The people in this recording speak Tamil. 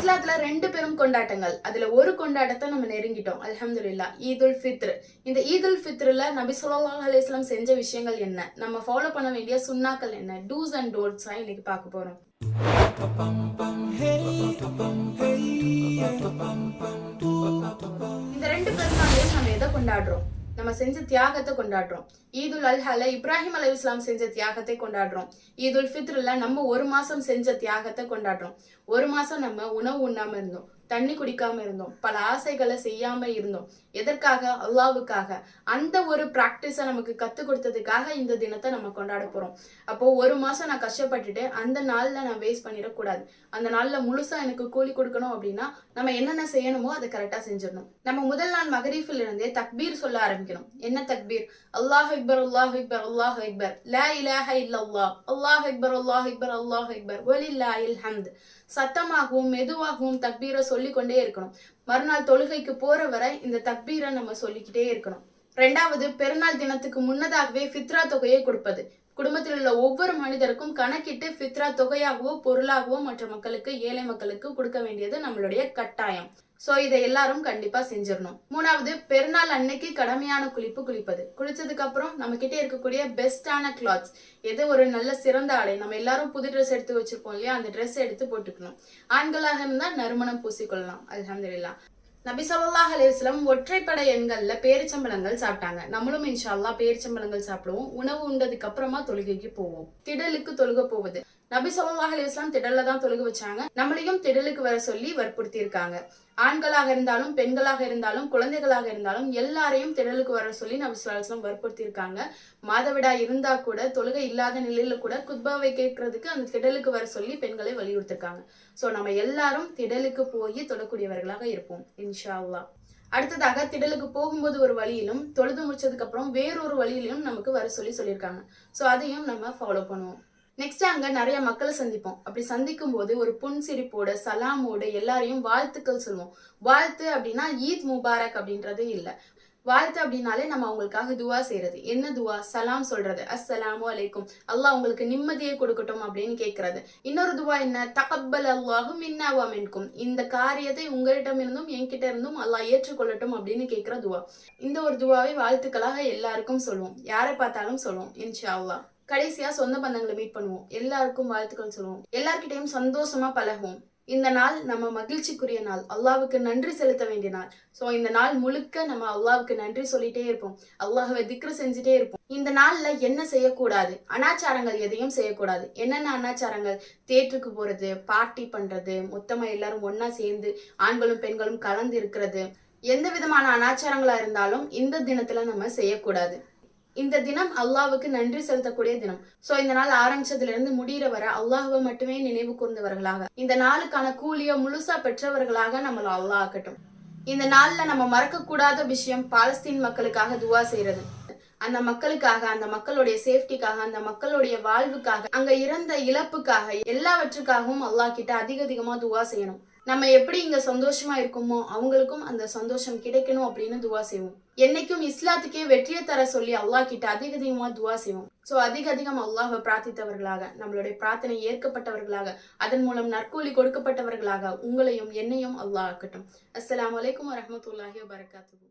இஸ்லாத்துல 2 பெரும் கொண்டாட்டங்கள். அதுல ஒரு கொண்டாட்டத்தை நம்ம நெருங்கிட்டோம். அல்ஹம்துலில்லாஹ். ஈதுல் ஃபித்ர். இந்த ஈதுல் ஃபித்ர்ல நபி ஸல்லல்லாஹு அலைஹி வஸல்லம் செஞ்ச விஷயங்கள் என்ன, நம்ம ஃபாலோ பண்ண வேண்டிய சுன்னாக்கள் என்ன, டூஸ் அண்ட் டோன்ட்ஸ் இன்னைக்கு பார்க்க போறோம். இந்த 2 பெருநாளையும் நம்ம எதை கொண்டாடுறோம்? நம்ம செஞ்ச தியாகத்தை கொண்டாடுறோம். ஈதுல் அல்ஹால இப்ராஹிம் அலைஹிஸ்ஸலாம் செஞ்ச தியாகத்தை கொண்டாடுறோம். ஈதுல் ஃபித்ர்ல நம்ம 1 மாசம் செஞ்ச தியாகத்தை கொண்டாடுறோம். 1 மாசம் நம்ம உணவு உண்ணாம இருந்தோம், தண்ணி குடிக்காம இருந்தோம், பல ஆசைகளை செய்யாம இருந்தோம். எதற்காக? அல்லாவுக்காக. அந்த ஒரு பிராக்டிஸை நமக்கு கத்து கொடுத்ததுக்காக இந்த தினத்தை நம்ம கொண்டாட போறோம். அப்போ 1 மாசம் நான் கஷ்டப்பட்டுட்டு அந்த நாள்ல நான் வேஸ்ட் பண்ணிடக்கூடாது. அந்த நாள்ல முழுசா எனக்கு கூலி கொடுக்கணும் அப்படின்னா நம்ம என்னென்ன செய்யணுமோ அதை கரெக்டா செஞ்சிடணும். நம்ம முதல் நாள் மகரீஃபில் இருந்தே தக்பீர் சொல்ல ஆரம்பிக்கணும். என்ன தக்பீர்? அல்லாஹ் அக்பர் அல்லாஹ் அக்பர் அல்லாஹ் அக்பர், லா இலாஹ இல்லல்லாஹ், அல்லாஹ் அக்பர் அல்லாஹ் அக்பர் அல்லாஹ் அக்பர், வலில்லாஹில் ஹம்த். சத்தமாகவும் மெதுவாகவும் தக்பீரை சொல்லிக்கொண்டே இருக்கணும். மறுநாள் தொழுகைக்கு போற வரை இந்த தக்பீரை நம்ம சொல்லிக்கிட்டே இருக்கணும். 2வது, பெருநாள் தினத்துக்கு முன்னதாகவே ஃபித்ரா தொகையை கொடுப்பது. குடும்பத்தில் உள்ள ஒவ்வொரு மனிதருக்கும் கணக்கிட்டு ஃபித்ரா தொகையாகவோ பொருளாகவோ மற்ற மக்களுக்கு, ஏழை மக்களுக்கு கொடுக்க வேண்டியது நம்மளுடைய கட்டாயம். சோ இதை எல்லாரும் கண்டிப்பா செஞ்சிடணும். 3வது, பெருநாள் அன்னைக்கு கடமையான குளிப்பு குளிப்பது. குளிச்சதுக்கு அப்புறம் நம்ம கிட்டே இருக்கக்கூடிய பெஸ்டான கிளாத்ஸ் எது, ஒரு நல்ல சிறந்த ஆடை, நம்ம எல்லாரும் புது ட்ரெஸ் எடுத்து வச்சிருப்போம் இல்லையா, அந்த ட்ரெஸ் எடுத்து போட்டுக்கணும். ஆண்களாக இருந்தா நறுமணம் பூசிக்கொள்ளலாம். அல்ஹம்துலில்லாஹ். நபி ஸல்லல்லாஹு அலைஹி வஸல்லம் ஒற்றைப்படை எண்கள்ல பேரிச்சம்பழங்கள் சாப்பிட்டாங்க. நம்மளும் இன்ஷா அல்லாஹ் பேரிச்சம்பழங்கள் சாப்பிடுவோம். உணவு உண்டதுக்கு அப்புறமா தொழுகைக்கு போவோம். திடலுக்கு தொழுக போவது. நபி ஸல்லல்லாஹு அலைஹி வஸல்லம் திடல்ல தான் தொழுக வச்சாங்க. நம்மளையும் திடலுக்கு வர சொல்லி வற்புறுத்தி இருக்காங்க. ஆண்களாக இருந்தாலும் பெண்களாக இருந்தாலும் குழந்தைகளாக இருந்தாலும் எல்லாரையும் திடலுக்கு வர சொல்லி நபி ஸல்லல்லாஹு அலைஹி வஸல்லம் வற்புறுத்தி இருக்காங்க. மாதவிடா இருந்தா கூட, தொழுகை இல்லாத நிலையில கூட குத்பாவை கேட்கறதுக்கு அந்த திடலுக்கு வர சொல்லி பெண்களை வலியுறுத்திருக்காங்க. சோ நம்ம எல்லாரும் திடலுக்கு போய் தொழக்கூடியவர்களாக இருப்போம் இன்ஷா அல்லாஹ். அடுத்ததாக, திடலுக்கு போகும்போது ஒரு வழியிலும் தொழுது முடிச்சதுக்கு அப்புறம் வேறொரு வழியிலும் நமக்கு வர சொல்லி சொல்லியிருக்காங்க. சோ அதையும் நம்ம ஃபாலோ பண்ணுவோம். நெக்ஸ்ட், அங்க நிறைய மக்களை சந்திப்போம். அப்படி சந்திக்கும் போது ஒரு புன்சிரிப்போட சலாமோட எல்லாரையும் வாழ்த்துக்கள் சொல்லுவோம். வாழ்த்து அப்படின்னா ஈத் முபாரக் அப்படின்றது இல்ல. வாழ்த்து அப்படின்னாலே நம்ம அவங்களுக்காக துவா செய்யறது. என்ன துவா? சலாம் சொல்றது. அஸ்ஸலாமு அலைக்கும், அல்லாஹ் உங்களுக்கு நிம்மதியை கொடுக்கட்டும் அப்படின்னு கேட்கறது. இன்னொரு துவா என்ன? தகப்பல் அல்லாஹு மின்னா வ மின்கும், இந்த காரியத்தை உங்களிடம் இருந்தும் என்கிட்ட இருந்தும் அல்லாஹ் ஏற்றுக்கொள்ளட்டும் அப்படின்னு கேட்கிற துவா. இந்த ஒரு துவாவை வாழ்த்துக்களாக எல்லாருக்கும் சொல்லுவோம். யாரை பார்த்தாலும் சொல்லுவோம் இன்ஷா அல்லாஹ். கடைசியா சொந்த பந்தங்களை மீட் பண்ணுவோம். எல்லாருக்கும் வாழ்த்துக்கள் சொல்லுவோம். எல்லார்கிட்டையும் சந்தோஷமா பழகுவோம். இந்த நாள் நம்ம மகிழ்ச்சிக்குரிய நாள், அல்லாஹ்வுக்கு நன்றி செலுத்த வேண்டிய நாள். சோ இந்த நாள் முழுக்க நம்ம அல்லாஹ்வுக்கு நன்றி சொல்லிட்டே இருப்போம். அல்லாஹ்வை திக்ரு செஞ்சுட்டே இருப்போம். இந்த நாள்ல என்ன செய்யக்கூடாது? அனாச்சாரங்கள் எதையும் செய்யக்கூடாது. என்னென்ன அனாச்சாரங்கள்? தியேட்டருக்கு போறது, பார்ட்டி பண்றது, மொத்தமா எல்லாரும் ஒன்னா சேர்ந்து ஆண்களும் பெண்களும் கலந்து இருக்கிறது, எந்த விதமான அனாச்சாரங்களா இருந்தாலும் இந்த தினத்துல நம்ம செய்யக்கூடாது. இந்த தினம் அல்லாஹ்வுக்கு நன்றி செலுத்தக்கூடிய தினம். சோ இந்த நாள் ஆரம்பிச்சதுல இருந்து முடிகிற வரை அல்லாஹ்வை மட்டுமே நினைவு கூர்ந்தவர்களாக, இந்த நாளுக்கான கூலிய முழுசா பெற்றவர்களாக நம்மள அல்லாஹ் ஆக்கட்டும். இந்த நாள்ல நம்ம மறக்க கூடாத விஷயம் பாலஸ்தீன் மக்களுக்காக துவா செய்யறது. அந்த மக்களுக்காக, அந்த மக்களுடைய சேஃப்டிக்காக, அந்த மக்களுடைய வாழ்வுக்காக, அங்க இறந்த இழப்புக்காக, எல்லாவற்றுக்காகவும் அல்லாஹ் கிட்ட அதிகமா துவா செய்யணும். நம்ம எப்படி இங்க சந்தோஷமா இருக்குமோ அவங்களுக்கும் அந்த சந்தோஷம் கிடைக்கணும் அப்படின்னு துவா செய்வோம். என்னைக்கும் இஸ்லாத்துக்கே வெற்றியை தர சொல்லி அல்லாஹ் கிட்ட அதிகமா துவா செய்வோம். சோ அதிகம் அல்லாஹ்வை பிரார்த்தித்தவர்களாக, நம்மளுடைய பிரார்த்தனை ஏற்கப்பட்டவர்களாக, அதன் மூலம் நற்கூலி கொடுக்கப்பட்டவர்களாக உங்களையும் என்னையும் அல்லாஹ் ஆக்கட்டும். அஸ்ஸலாமு அலைக்கும் வரஹ்மத்துல்லாஹி வபரகாத்துஹு.